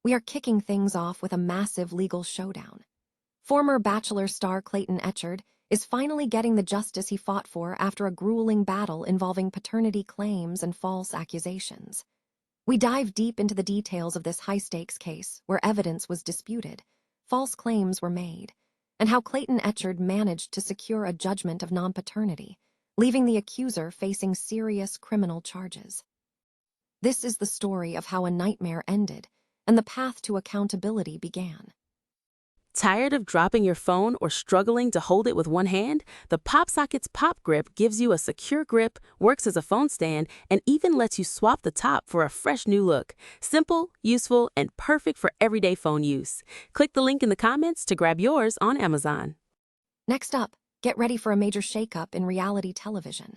we are kicking things off with a massive legal showdown. Former Bachelor star Clayton Echard is finally getting the justice he fought for after a grueling battle involving paternity claims and false accusations. We dive deep into the details of this high-stakes case where evidence was disputed, false claims were made, and how Clayton Echard managed to secure a judgment of non-paternity, leaving the accuser facing serious criminal charges. This is the story of how a nightmare ended and the path to accountability began. Tired of dropping your phone or struggling to hold it with one hand? The PopSocket's Pop Grip gives you a secure grip, works as a phone stand, and even lets you swap the top for a fresh new look. Simple, useful, and perfect for everyday phone use. Click the link in the comments to grab yours on Amazon. Next up, get ready for a major shakeup in reality television.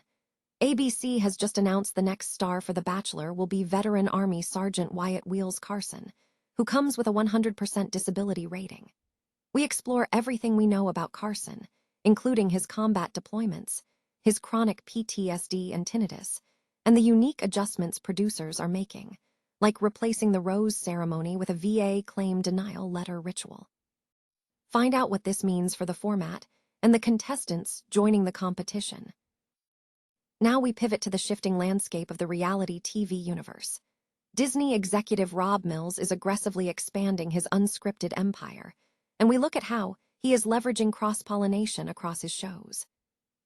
ABC has just announced the next star for The Bachelor will be veteran Army Sergeant Wyatt Wheels Carson, who comes with a 100% disability rating. We explore everything we know about Carson, including his combat deployments, his chronic PTSD and tinnitus, and the unique adjustments producers are making, like replacing the rose ceremony with a VA claim denial letter ritual. Find out what this means for the format and the contestants joining the competition. Now we pivot to the shifting landscape of the reality TV universe. Disney executive Rob Mills is aggressively expanding his unscripted empire, and we look at how he is leveraging cross-pollination across his shows.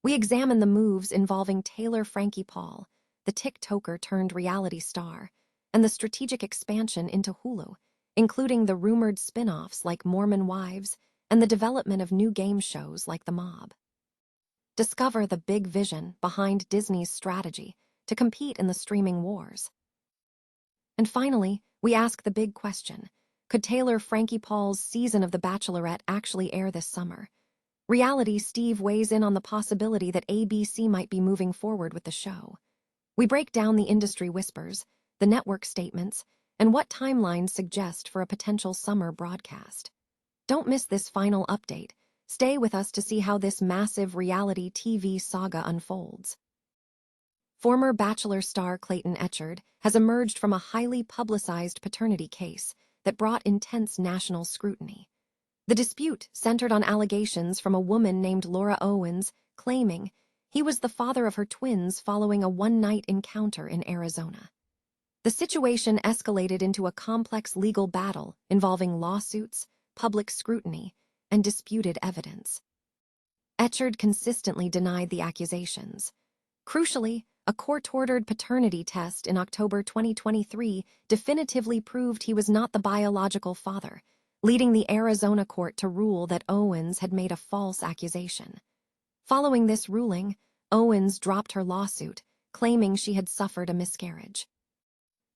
We examine the moves involving Taylor Frankie Paul, the TikToker turned reality star, and the strategic expansion into Hulu, including the rumored spin-offs like Mormon Wives and the development of new game shows like The Mob. Discover the big vision behind Disney's strategy to compete in the streaming wars. And finally, we ask the big question: could Taylor Frankie Paul's season of The Bachelorette actually air this summer? Reality Steve weighs in on the possibility that ABC might be moving forward with the show. We break down the industry whispers, the network statements, and what timelines suggest for a potential summer broadcast. Don't miss this final update. Stay with us to see how this massive reality TV saga unfolds. Former Bachelor star Clayton Echard has emerged from a highly publicized paternity case that brought intense national scrutiny. The dispute centered on allegations from a woman named Laura Owens claiming he was the father of her twins following a one-night encounter in Arizona. The situation escalated into a complex legal battle involving lawsuits, public scrutiny, and disputed evidence. Echard consistently denied the accusations. Crucially, a court-ordered paternity test in October 2023 definitively proved he was not the biological father, leading the Arizona court to rule that Owens had made a false accusation. Following this ruling, Owens dropped her lawsuit, claiming she had suffered a miscarriage.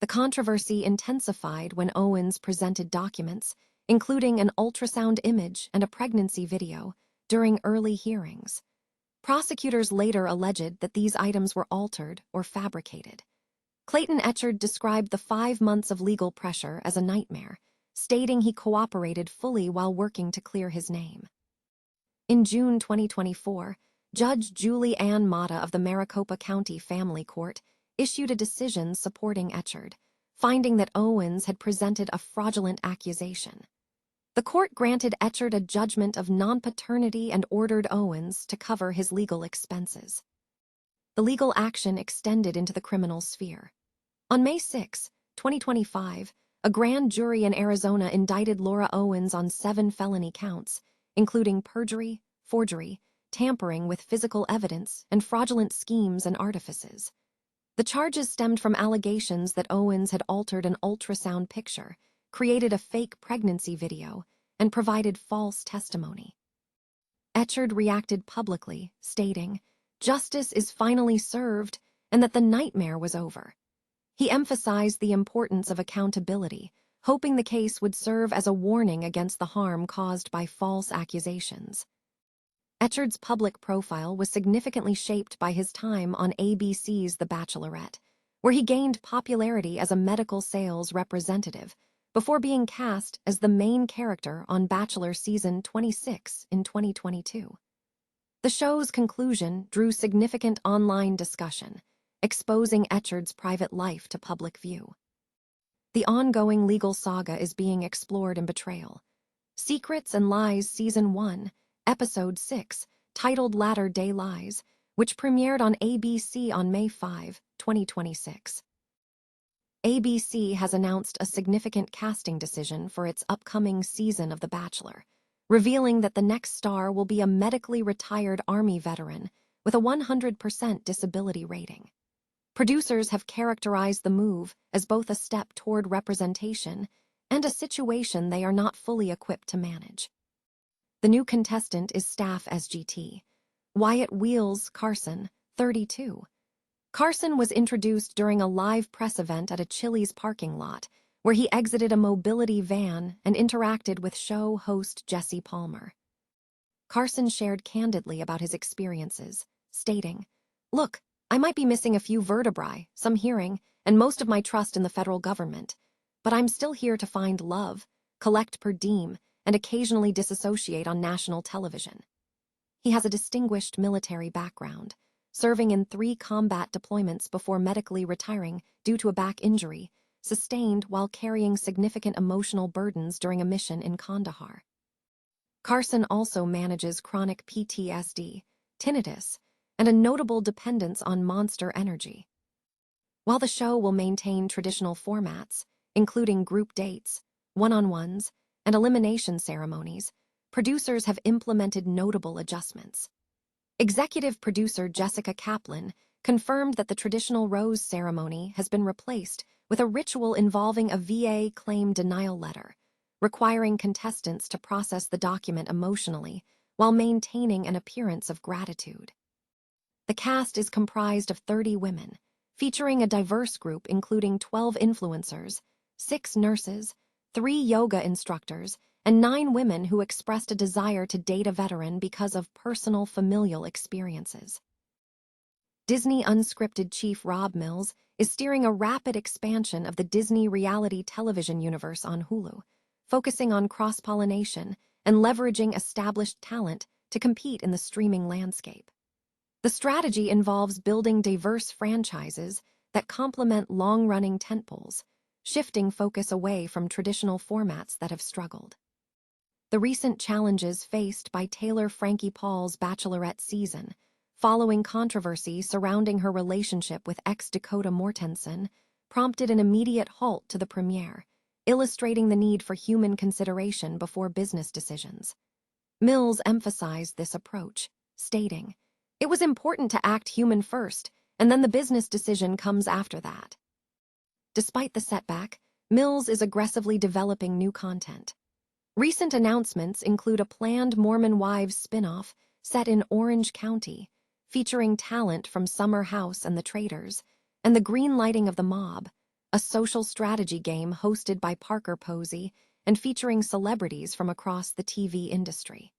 The controversy intensified when Owens presented documents, including an ultrasound image and a pregnancy video, during early hearings. Prosecutors later alleged that these items were altered or fabricated. Clayton Echard described the 5 months of legal pressure as a nightmare, stating he cooperated fully while working to clear his name. In June 2024, Judge Julie Ann Mata of the Maricopa County Family Court issued a decision supporting Echard, finding that Owens had presented a fraudulent accusation. The court granted Echard a judgment of non-paternity and ordered Owens to cover his legal expenses. The legal action extended into the criminal sphere. On May 6, 2025, a grand jury in Arizona indicted Laura Owens on 7 felony counts, including perjury, forgery, tampering with physical evidence, and fraudulent schemes and artifices. The charges stemmed from allegations that Owens had altered an ultrasound picture, created a fake pregnancy video, and provided false testimony. Echard reacted publicly, stating, "Justice is finally served," and that the nightmare was over. He emphasized the importance of accountability, hoping the case would serve as a warning against the harm caused by false accusations. Echard's public profile was significantly shaped by his time on ABC's The Bachelorette, where he gained popularity as a medical sales representative before being cast as the main character on Bachelor Season 26 in 2022. The show's conclusion drew significant online discussion, exposing Echard's private life to public view. the ongoing legal saga is being explored in Betrayal. Secrets and Lies Season 1, Episode 6, titled Latter-day Lies, which premiered on ABC on May 5, 2026. ABC has announced a significant casting decision for its upcoming season of The Bachelor, revealing that the next star will be a medically retired Army veteran with a 100% disability rating. Producers have characterized the move as both a step toward representation and a situation they are not fully equipped to manage. The new contestant is staff SGT, Wyatt Wheels Carson, 32. Carson was introduced during a live press event at a Chili's parking lot, where he exited a mobility van and interacted with show host Jesse Palmer. Carson shared candidly about his experiences, stating, "Look, I might be missing a few vertebrae, some hearing, and most of my trust in the federal government, but I'm still here to find love, collect per diem, and occasionally disassociate on national television." He has a distinguished military background, serving in 3 combat deployments before medically retiring due to a back injury, sustained while carrying significant emotional burdens during a mission in Kandahar. Carson also manages chronic PTSD, tinnitus, and a notable dependence on Monster Energy. While the show will maintain traditional formats, including group dates, one-on-ones, and elimination ceremonies, producers have implemented notable adjustments. Executive producer Jessica Kaplan confirmed that the traditional rose ceremony has been replaced with a ritual involving a VA claim denial letter, requiring contestants to process the document emotionally while maintaining an appearance of gratitude. The cast is comprised of 30 women, featuring a diverse group including 12 influencers, 6 nurses, 3 yoga instructors, and 9 women who expressed a desire to date a veteran because of personal familial experiences. Disney unscripted chief Rob Mills is steering a rapid expansion of the Disney reality television universe on Hulu, focusing on cross-pollination and leveraging established talent to compete in the streaming landscape. The strategy involves building diverse franchises that complement long-running tentpoles, shifting focus away from traditional formats that have struggled. The recent challenges faced by Taylor Frankie Paul's Bachelorette season, following controversy surrounding her relationship with ex-Dakota Mortensen, prompted an immediate halt to the premiere, illustrating the need for human consideration before business decisions. Mills emphasized this approach, stating, "It was important to act human first, and then the business decision comes after that." Despite the setback, Mills is aggressively developing new content. Recent announcements include a planned Mormon Wives spin-off set in Orange County, featuring talent from Summer House and the Traders, and The Green Lighting of the Mob, a social strategy game hosted by Parker Posey and featuring celebrities from across the TV industry.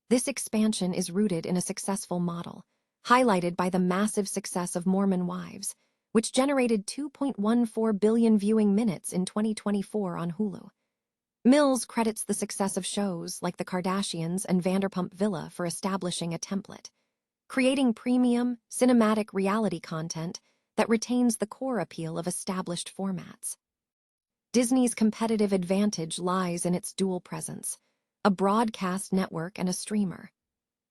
This expansion is rooted in a successful model, highlighted by the massive success of Mormon Wives, which generated 2.14 billion viewing minutes in 2024 on Hulu. Mills credits the success of shows like The Kardashians and Vanderpump Villa for establishing a template, creating premium, cinematic reality content that retains the core appeal of established formats. Disney's competitive advantage lies in its dual presence, a broadcast network and a streamer.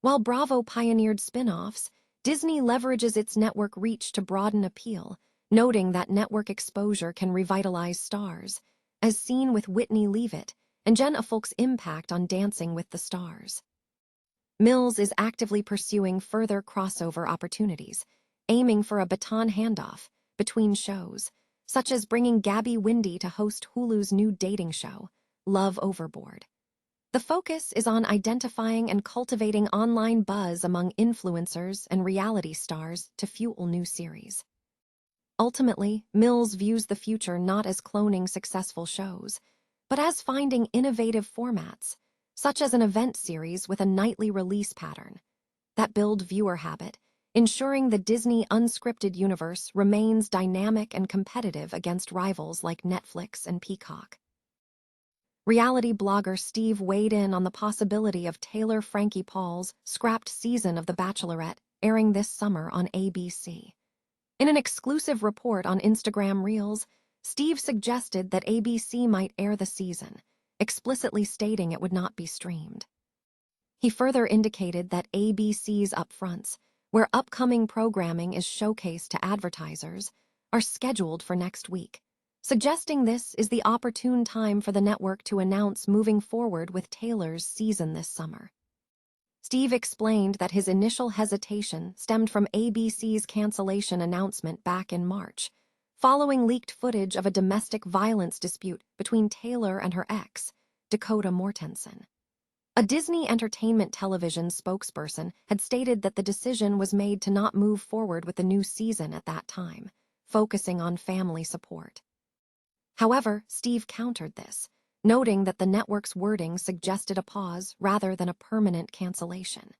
While Bravo pioneered spin-offs, Disney leverages its network reach to broaden appeal, noting that network exposure can revitalize stars, as seen with Whitney Leavitt and Jen Afolk's impact on Dancing with the Stars. Mills is actively pursuing further crossover opportunities, aiming for a baton handoff between shows, such as bringing Gabby Windey to host Hulu's new dating show, Love Overboard. The focus is on identifying and cultivating online buzz among influencers and reality stars to fuel new series. Ultimately, Mills views the future not as cloning successful shows, but as finding innovative formats, such as an event series with a nightly release pattern, that build viewer habit, ensuring the Disney unscripted universe remains dynamic and competitive against rivals like Netflix and Peacock. Reality blogger Steve weighed in on the possibility of Taylor Frankie Paul's scrapped season of The Bachelorette airing this summer on ABC. In an exclusive report on Instagram Reels, Steve suggested that ABC might air the season, explicitly stating it would not be streamed. He further indicated that ABC's upfronts, where upcoming programming is showcased to advertisers, are scheduled for next week, suggesting this is the opportune time for the network to announce moving forward with Taylor's season this summer. Steve explained that his initial hesitation stemmed from ABC's cancellation announcement back in March, following leaked footage of a domestic violence dispute between Taylor and her ex, Dakota Mortensen. A Disney Entertainment Television spokesperson had stated that the decision was made to not move forward with the new season at that time, focusing on family support. However, Steve countered this, noting that the network's wording suggested a pause rather than a permanent cancellation.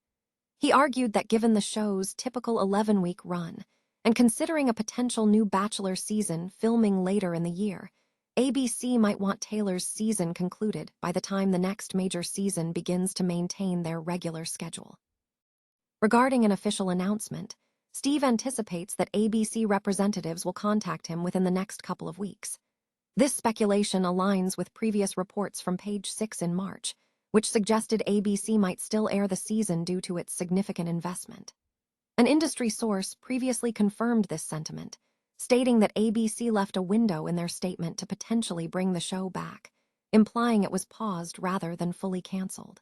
He argued that given the show's typical 11-week run, and considering a potential new Bachelor season filming later in the year, ABC might want Taylor's season concluded by the time the next major season begins to maintain their regular schedule. Regarding an official announcement, Steve anticipates that ABC representatives will contact him within the next couple of weeks. This speculation aligns with previous reports from Page 6 in March, which suggested ABC might still air the season due to its significant investment. An industry source previously confirmed this sentiment, stating that ABC left a window in their statement to potentially bring the show back, implying it was paused rather than fully canceled.